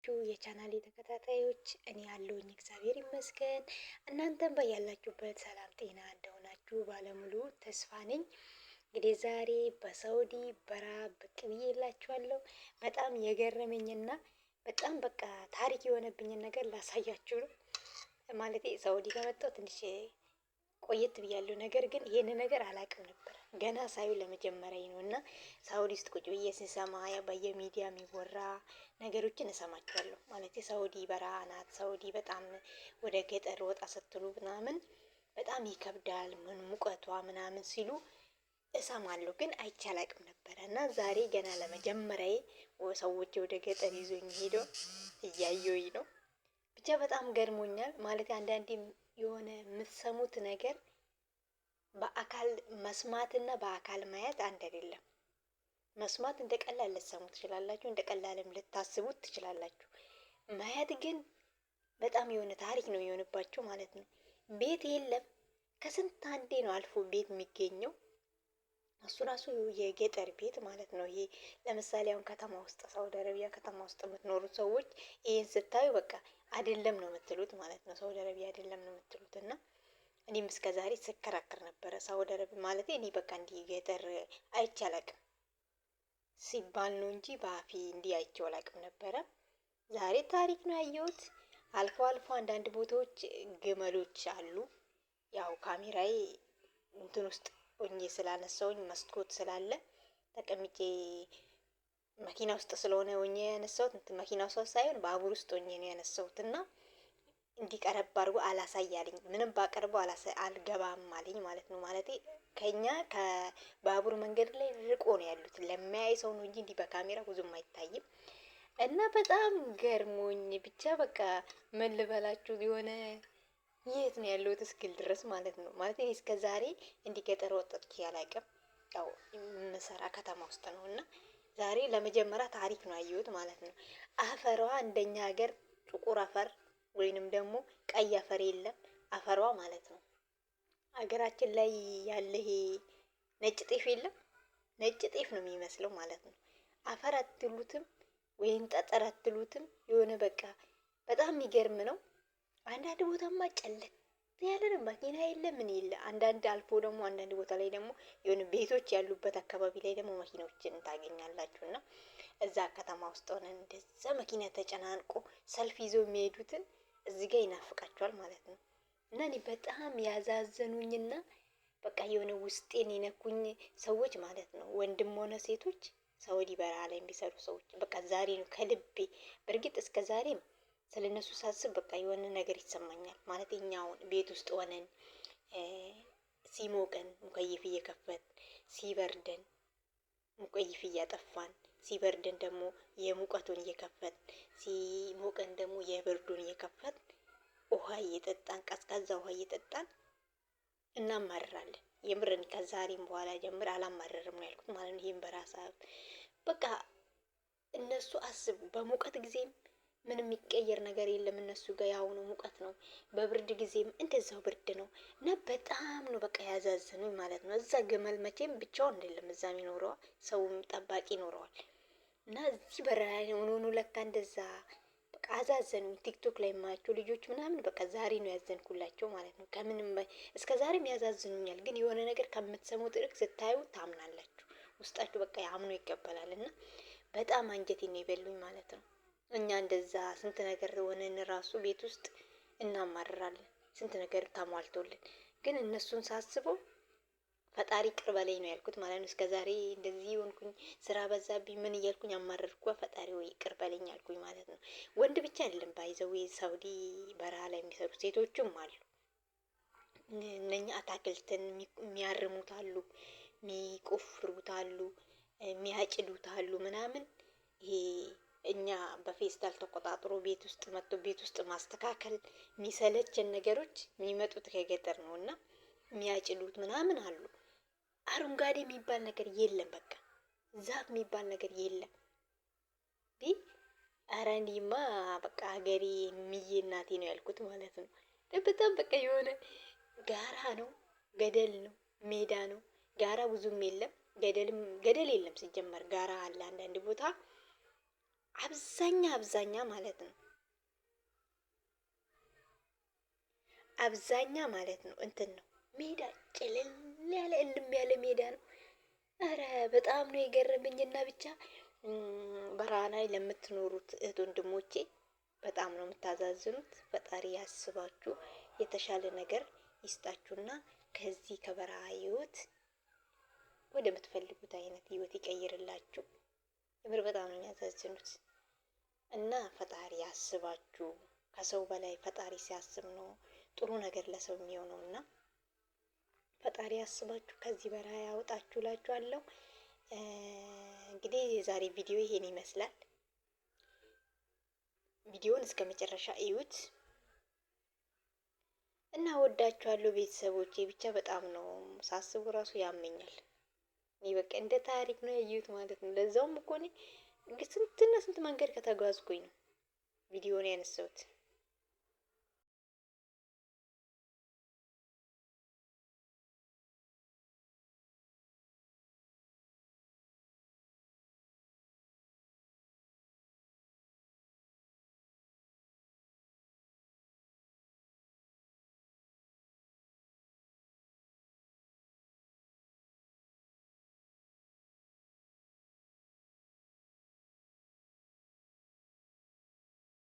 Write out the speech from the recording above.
ናችሁ የቻናሌ ተከታታዮች? እኔ ያለሁኝ እግዚአብሔር ይመስገን። እናንተም በያላችሁበት ሰላም ጤና እንደሆናችሁ ባለሙሉ ተስፋ ነኝ። እንግዲህ ዛሬ በሳውዲ በረሃ ብቅ ብዬላችኋለሁ። በጣም የገረመኝና በጣም በቃ ታሪክ የሆነብኝን ነገር ላሳያችሁ ነው። ማለቴ ሳውዲ ከመጣሁ ትንሽ ቆየት ብያለሁ። ነገር ግን ይሄን ነገር አላውቅም ነበር። ገና ሳዩ ለመጀመሪያ ነው እና ሳውዲ ውስጥ ቁጭ ብዬ ስሰማ በየሚዲያ የሚወራ ነገሮችን እሰማቸዋለሁ። ማለት ሳውዲ በረሃ ናት፣ ሳውዲ በጣም ወደ ገጠር ወጣ ስትሉ ምናምን በጣም ይከብዳል፣ ምን ሙቀቷ ምናምን ሲሉ እሰማለሁ። ግን አይቼ አላውቅም ነበረ እና ዛሬ ገና ለመጀመሪያ ሰዎች ወደ ገጠር ይዞኝ ሄዶ እያየሁኝ ነው። ብቻ በጣም ገርሞኛል። ማለት አንዳንዴ የሆነ የምትሰሙት ነገር በአካል መስማትና በአካል ማየት አንድ አይደለም። መስማት እንደ ቀላል ልትሰሙ ትችላላችሁ፣ እንደ ቀላልም ልታስቡት ትችላላችሁ። ማየት ግን በጣም የሆነ ታሪክ ነው የሚሆንባቸው ማለት ነው። ቤት የለም፣ ከስንት አንዴ ነው አልፎ ቤት የሚገኘው። እሱ ራሱ የገጠር ቤት ማለት ነው። ይሄ ለምሳሌ አሁን ከተማ ውስጥ ሳውዲ አረቢያ ከተማ ውስጥ የምትኖሩት ሰዎች ይሄን ስታዩ በቃ አይደለም ነው የምትሉት ማለት ነው። ሳውዲ አረቢያ አይደለም ነው የምትሉት። እና እኔም እስከ ዛሬ ስከራከር ነበረ ሳውዲ አረቢያ ማለት እኔ በቃ እንዲህ ገጠር አይቼ አላውቅም ሲባል ነው እንጂ በአፌ እንዲህ አይቼው አላውቅም ነበረ። ዛሬ ታሪክ ነው ያየሁት። አልፎ አልፎ አንዳንድ ቦታዎች ግመሎች አሉ። ያው ካሜራዬ እንትን ውስጥ ሆኜ ስላነሳውኝ መስኮት ስላለ ተቀምጬ መኪና ውስጥ ስለሆነ ሆኜ ያነሳሁት እንትን መኪና ውስጥ ሳይሆን ባቡር ውስጥ ሆኜ ነው ያነሳሁት እና እንዲቀረብ አድርጎ አላሳያልኝ። ምንም ባቀርበው አልገባም አለኝ ማለት ነው። ማለቴ ከኛ ከባቡር መንገድ ላይ ርቆ ነው ያሉት። ለሚያይ ሰው ነው እንጂ እንዲህ በካሜራ ብዙም አይታይም። እና በጣም ገርሞኝ ብቻ በቃ ምን ልበላችሁ የሆነ የት ነው ያለሁት እስክል ድረስ ማለት ነው። ማለት እኔ እስከ ዛሬ እንዲህ ገጠር ወጥቼ አላውቅም። ያው የምሰራ ከተማ ውስጥ ነው እና ዛሬ ለመጀመሪያ ታሪክ ነው ያየሁት ማለት ነው። አፈሯ እንደኛ ሀገር ጥቁር አፈር ወይንም ደግሞ ቀይ አፈር የለም፣ አፈሯ ማለት ነው። ሀገራችን ላይ ያለ ይሄ ነጭ ጤፍ የለም፣ ነጭ ጤፍ ነው የሚመስለው ማለት ነው። አፈር አትሉትም ወይም ጠጠር አትሉትም። የሆነ በቃ በጣም የሚገርም ነው። አንዳንድ ቦታማ ጨለት ያለ ነው፣ መኪና የለ ምን የለ። አንዳንድ አልፎ ደግሞ አንዳንድ ቦታ ላይ ደግሞ የሆነ ቤቶች ያሉበት አካባቢ ላይ ደግሞ መኪናዎችን ታገኛላችሁ። እና እዛ ከተማ ውስጥ ሆነን እንደዛ መኪና ተጨናንቆ ሰልፍ ይዘው የሚሄዱትን እዚህ ጋር ይናፍቃቸዋል ማለት ነው። እና እኔ በጣም ያዛዘኑኝና በቃ የሆነ ውስጤን የነኩኝ ሰዎች ማለት ነው፣ ወንድም ሆነ ሴቶች ሳውዲ በረሃ ላይ የሚሰሩ ሰዎች በቃ ዛሬ ነው ከልቤ። በእርግጥ እስከ ዛሬም ስለነሱ ሳስብ በቃ የሆነ ነገር ይሰማኛል ማለት እኛውን ቤት ውስጥ ሆነን ሲሞቀን ሙከይፍ እየከፈት፣ ሲበርደን ሙከይፍ እያጠፋን፣ ሲበርደን ደግሞ የሙቀቱን እየከፈት፣ ሲሞቀን ደግሞ የብርዱን እየከፈት ውሃ እየጠጣን ቀዝቃዛ ውሃ እየጠጣን እናማርራለን። የምርን ከዛሬም በኋላ ጀምር አላማረርም ነው ያልኩት ማለት ነው። ይሄን በራሳ በቃ እነሱ አስቡ። በሙቀት ጊዜም ምንም የሚቀየር ነገር የለም እነሱ ጋር ያው ነው፣ ሙቀት ነው። በብርድ ጊዜም እንደዛው ብርድ ነው። እና በጣም ነው በቃ ያዛዝኑኝ ማለት ነው። እዛ ግመል መቼም ብቻውን አይደለም እዛ የሚኖረው፣ ሰውም ጠባቂ ይኖረዋል። እና እዚህ በረሃ ሆኖ ለካ እንደዛ በቃ አዛዘኑኝ። ቲክቶክ ላይ የማያቸው ልጆች ምናምን በቃ ዛሬ ነው ያዘንኩላቸው ማለት ነው። ከምንም እስከ ዛሬም ያዛዝኑኛል። ግን የሆነ ነገር ከምትሰሙት ይልቅ ስታዩ ታምናላችሁ። ውስጣችሁ በቃ ያምኖ ይቀበላል። እና በጣም አንጀቴን ነው የበሉኝ ማለት ነው። እኛ እንደዛ ስንት ነገር ሆነን ራሱ ቤት ውስጥ እናማርራለን፣ ስንት ነገር ተሟልቶልን። ግን እነሱን ሳስበው ፈጣሪ ቅር በለኝ ነው ያልኩት ማለት ነው። እስከዛሬ እንደዚህ ሆንኩኝ፣ ስራ በዛብኝ፣ ምን እያልኩኝ አማረርኩ። ፈጣሪ ወይ ቅር በለኝ አልኩኝ ማለት ነው። ወንድ ብቻ አይደለም ባይዘው ሳውዲ በረሃ ላይ የሚሰሩ ሴቶችም አሉ። እነኛ አታክልትን የሚያርሙት አሉ፣ የሚቆፍሩት አሉ፣ የሚያጭዱት አሉ ምናምን። ይሄ እኛ በፌስታል ተቆጣጥሮ ቤት ውስጥ መጥቶ ቤት ውስጥ ማስተካከል የሚሰለችን ነገሮች የሚመጡት ከገጠር ነው። እና የሚያጭዱት ምናምን አሉ። አረንጓዴ የሚባል ነገር የለም። በቃ ዛፍ የሚባል ነገር የለም። ኧረ እኔማ በቃ ሀገሬ ምዬ እናቴ ነው ያልኩት ማለት ነው። በጣም በቃ የሆነ ጋራ ነው፣ ገደል ነው፣ ሜዳ ነው። ጋራ ብዙም የለም፣ ገደል የለም። ሲጀመር ጋራ አለ አንዳንድ ቦታ፣ አብዛኛ ማለት ነው አብዛኛ ማለት ነው እንትን ነው ሜዳ ጭልል ያለ እልም ያለ ሜዳ ነው። አረ በጣም ነው የገረመኝና ብቻ በረሃ ላይ ለምትኖሩት እህት ወንድሞቼ በጣም ነው የምታዛዝኑት። ፈጣሪ ያስባችሁ የተሻለ ነገር ይስጣችሁና ከዚህ ከበረሃ ህይወት ወደ ምትፈልጉት አይነት ህይወት ይቀይርላችሁ። የምር በጣም ነው የሚያሳዝኑት እና ፈጣሪ ያስባችሁ። ከሰው በላይ ፈጣሪ ሲያስብ ነው ጥሩ ነገር ለሰው የሚሆነው እና ፈጣሪ ያስባችሁ ከዚህ በረሃ ያወጣችሁ እላችኋለሁ። እንግዲህ የዛሬ ቪዲዮ ይሄን ይመስላል። ቪዲዮውን እስከ መጨረሻ እዩት እና ወዳችኋለሁ ቤተሰቦቼ። ብቻ በጣም ነው ሳስቡ ራሱ ያመኛል። እኔ በቃ እንደ ታሪክ ነው ያየሁት ማለት ነው። ለዛውም እኮ እኔ ስንትና ስንት መንገድ ከተጓዝኩኝ ነው ቪዲዮውን ያነሳሁት።